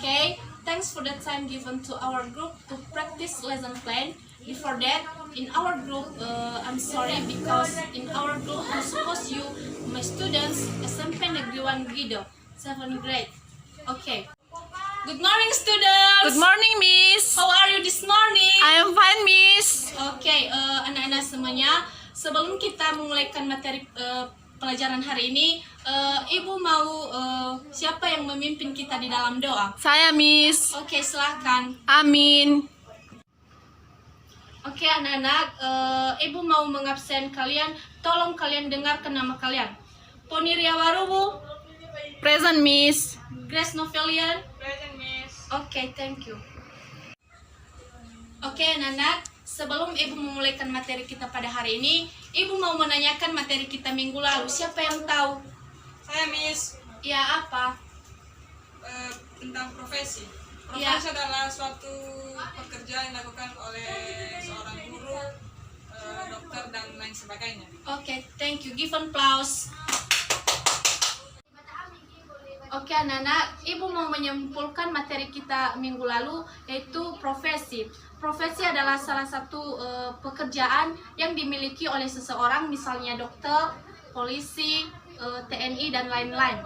Okay, thanks for the time given to our group to practice lesson plan. Before that, in our group, I'm sorry because in our group, I suppose you, my students, SMP Negeri 1 Guido, 7th grade. Okay. Good morning, students. Good morning, Miss. How are you this morning? I am fine, Miss. Oke, anak-anak semuanya, sebelum kita memulaikan materi pelajaran hari ini, Ibu mau siapa yang memimpin kita di dalam doa? Saya, Miss. Oke, silahkan. Amin. Oke, anak-anak, Ibu mau mengabsen kalian. Tolong kalian dengarkan nama kalian. Poniria Warubu. Present, Miss. Grace Novelian. Present, Miss. Oke, thank you. Oke, anak-anak, sebelum Ibu memulaikan materi kita pada hari ini, Ibu mau menanyakan materi kita minggu lalu. Siapa yang tahu? Saya, Miss. Ya, apa? Tentang profesi. Ya. Profesi adalah suatu pekerjaan yang dilakukan oleh seorang guru, dokter, dan lain sebagainya. Oke, thank you. Give an applause. Oke, anak-anak, Ibu mau menyimpulkan materi kita minggu lalu, yaitu profesi. Profesi adalah salah satu pekerjaan yang dimiliki oleh seseorang, misalnya dokter, polisi, TNI, dan lain-lain.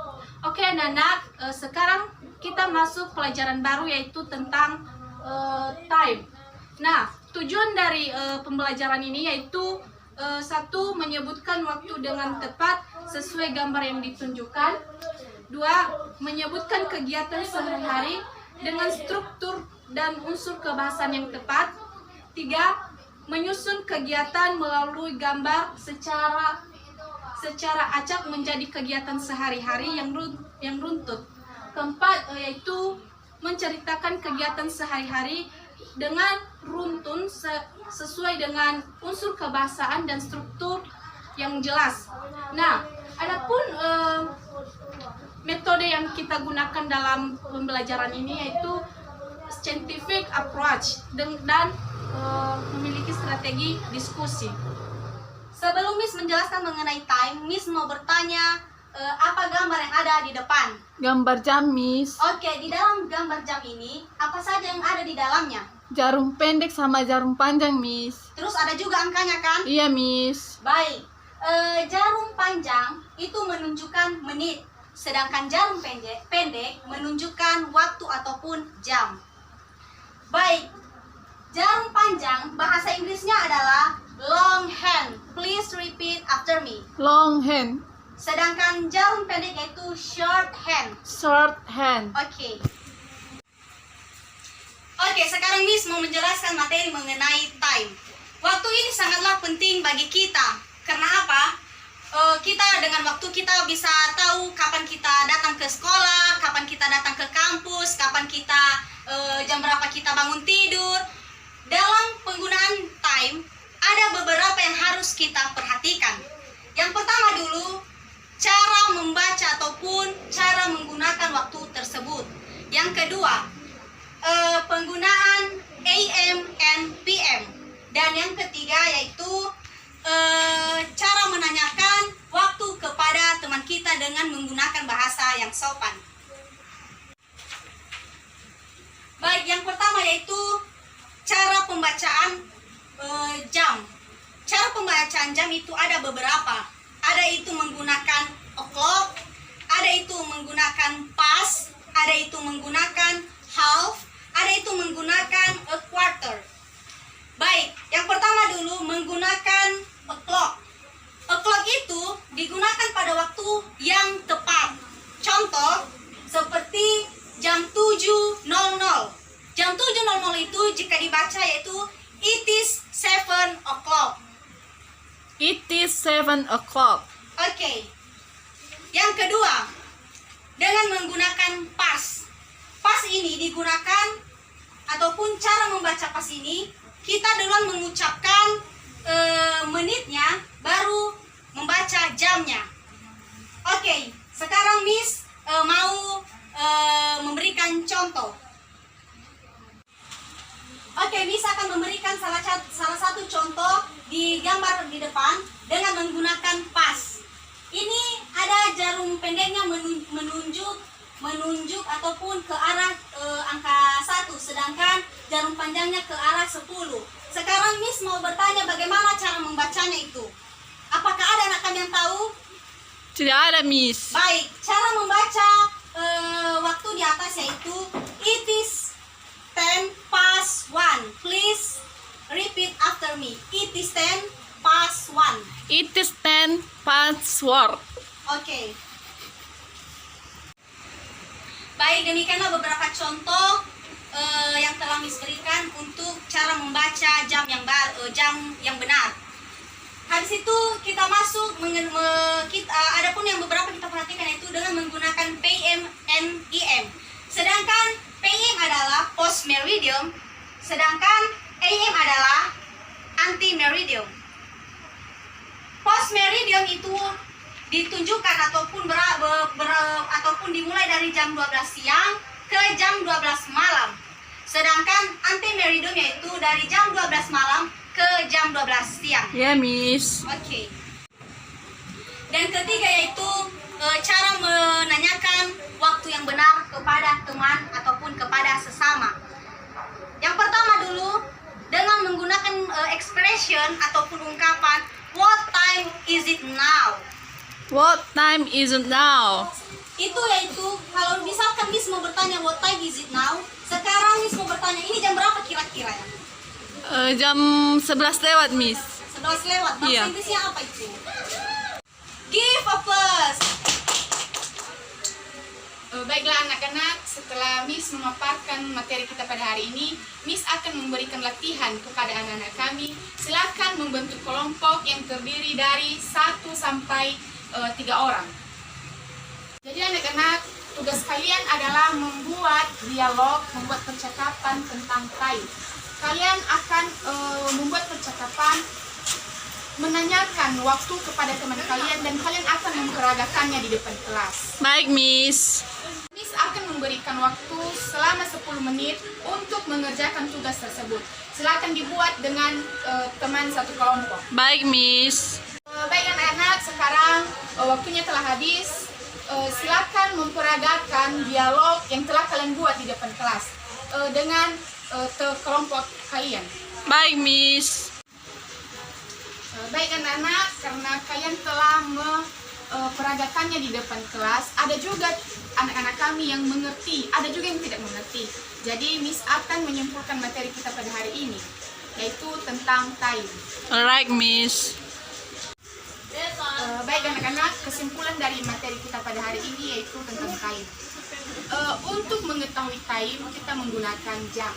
Oke, anak-anak, sekarang kita masuk pelajaran baru, yaitu tentang time. Nah, tujuan dari pembelajaran ini yaitu satu, menyebutkan waktu dengan tepat sesuai gambar yang ditunjukkan. Dua, menyebutkan kegiatan sehari-hari dengan struktur dan unsur kebahasan yang tepat. Tiga, menyusun kegiatan melalui gambar secara acak menjadi kegiatan sehari-hari yang runtut. Keempat, yaitu menceritakan kegiatan sehari-hari dengan runtun sesuai dengan unsur kebahasaan dan struktur yang jelas. Nah, adapun metode yang kita gunakan dalam pembelajaran ini yaitu scientific approach dan memiliki strategi diskusi. Sebelum Miss menjelaskan mengenai time, Miss mau bertanya apa gambar yang ada di depan? Gambar jam, Miss. Oke, di dalam gambar jam ini apa saja yang ada di dalamnya? Jarum pendek sama jarum panjang, Miss. Terus ada juga angkanya kan? Iya, Miss. Baik, jarum panjang itu menunjukkan menit, sedangkan jarum pendek menunjukkan waktu ataupun jam. Baik, jarum panjang bahasa Inggrisnya adalah long hand. Please repeat after me. Long hand. Sedangkan jarum pendek yaitu short hand. Short hand. Oke. Oke, sekarang Miss mau menjelaskan materi mengenai time. Waktu ini sangatlah penting bagi kita. Karena apa? Kita dengan waktu kita bisa tahu kapan kita datang ke sekolah, kapan kita datang ke kampus, kapan kita jam berapa kita bangun tidur. Dalam penggunaan time ada beberapa yang harus kita perhatikan. Yang pertama dulu, cara membaca ataupun cara menggunakan waktu tersebut. Yang kedua, penggunaan AM and PM. Dan yang ketiga yaitu cara menanyakan waktu kepada teman kita dengan menggunakan bahasa yang sopan. Baik, yang pertama yaitu cara pembacaan jam. Cara pembacaan jam itu ada beberapa. Ada itu menggunakan o'clock, ada itu menggunakan pas, ada itu menggunakan half, ada itu menggunakan a quarter. Baik, yang pertama dulu menggunakan o'clock. O'clock itu digunakan pada waktu yang tepat. Contoh, seperti jam 7.00. Jam 7.00 itu jika dibaca yaitu it is 7 o'clock. It is 7 o'clock. Oke. Yang kedua, dengan menggunakan pas. Pas ini digunakan ataupun cara membaca pas ini, kita duluan mengucapkan menitnya, baru membaca jamnya. Oke, sekarang Miss mau memberikan contoh. Oke, Miss akan memberikan salah satu contoh di gambar di depan dengan menggunakan pas. Ini ada jarum pendeknya menunjuk ataupun ke arah angka 1, sedangkan jarum panjangnya ke arah 10. Sekarang Miss mau bertanya bagaimana cara membacanya itu. Apakah ada anak kami yang tahu? Tidak ada, Miss. Baik, cara membaca waktu di atas yaitu it is 10 past 1. Please repeat after me. It is 10 past 1. It is 10 password. Oke. Baik, demikianlah beberapa contoh yang telah Miss berikan untuk cara membaca jam yang benar. Habis itu kita masuk adapun yang beberapa kita perhatikan itu dengan menggunakan PM and EM. Sedangkan PM adalah post meridium, sedangkan AM adalah anti meridium. Post meridium itu ditunjukkan ataupun ataupun dimulai dari jam 12 siang ke jam 12 malam. Sedangkan anti meridium yaitu dari jam 12 malam ke jam 12 siang. Ya, Miss. Oke. Dan ketiga yaitu cara menanyakan waktu yang benar kepada teman ataupun kepada sesama. Yang pertama dulu dengan menggunakan expression ataupun ungkapan what time is it now? What time is it now? Itu yaitu kalau misalkan Miss mau bertanya what time is it now, sekarang Miss mau bertanya ini jam berapa kira-kira ya? Jam 11 lewat, Miss. 11 lewat. Bahasa Iya. Inggrisnya apa itu? Give applause. Baiklah anak-anak, setelah Miss memaparkan materi kita pada hari ini, Miss akan memberikan latihan kepada anak-anak kami. Silakan membentuk kelompok yang terdiri dari 1 sampai 3 orang. Jadi anak-anak, tugas kalian adalah membuat dialog, membuat percakapan tentang time. Kalian akan membuat percakapan, menanyakan waktu kepada teman kalian, dan kalian akan memperagakannya di depan kelas. Baik, Miss. Miss akan memberikan waktu selama 10 menit untuk mengerjakan tugas tersebut. Silakan dibuat dengan teman satu kelompok. Baik, Miss. Baik anak-anak, sekarang waktunya telah habis. Silakan memperagakan dialog yang telah kalian buat di depan kelas dengan kelompok kalian. Baik, Miss. Baik anak-anak, karena kalian telah memperagakannya di depan kelas, ada juga anak-anak kami yang mengerti, ada juga yang tidak mengerti. Jadi Miss akan menyimpulkan materi kita pada hari ini, yaitu tentang time. Alright, Miss. Baik anak-anak, kesimpulan dari materi kita pada hari ini yaitu tentang time. Untuk mengetahui time, kita menggunakan jam.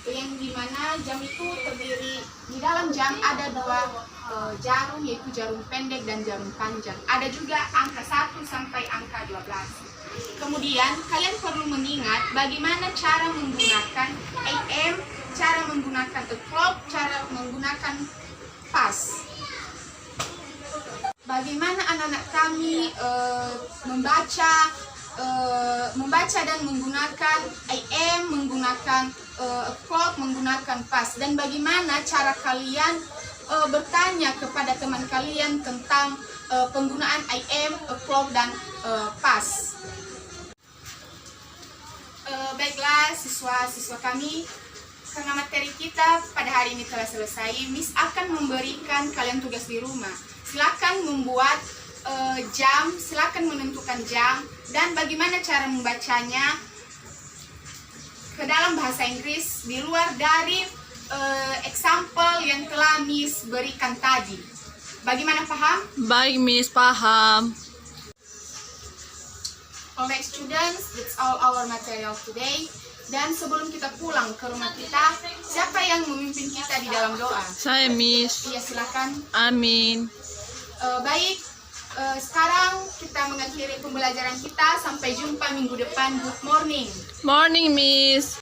Yang dimana jam itu terdiri, di dalam jam ada 2 jarum, yaitu jarum pendek dan jarum panjang. Ada juga angka 1 sampai angka 12. Kemudian kalian perlu mengingat bagaimana cara menggunakan AM, cara menggunakan the clock, cara menggunakan pas. Bagaimana anak-anak kami membaca dan menggunakan AM, menggunakan clock, menggunakan pas, dan bagaimana cara kalian bertanya kepada teman kalian tentang penggunaan AM, clock, dan pas. Baiklah siswa-siswa kami, karena materi kita pada hari ini telah selesai, Miss akan memberikan kalian tugas di rumah. Silakan membuat jam, silakan menentukan jam, dan bagaimana cara membacanya ke dalam bahasa Inggris di luar dari example yang telah Miss berikan tadi. Bagaimana, paham? Baik, Miss, paham. Alright students, that's all our material today. Dan sebelum kita pulang ke rumah kita, siapa yang memimpin kita di dalam doa? Saya, Miss. Iya, silakan. Amin. Baik, sekarang kita mengakhiri pembelajaran kita. Sampai jumpa minggu depan. Good morning. Morning, Miss.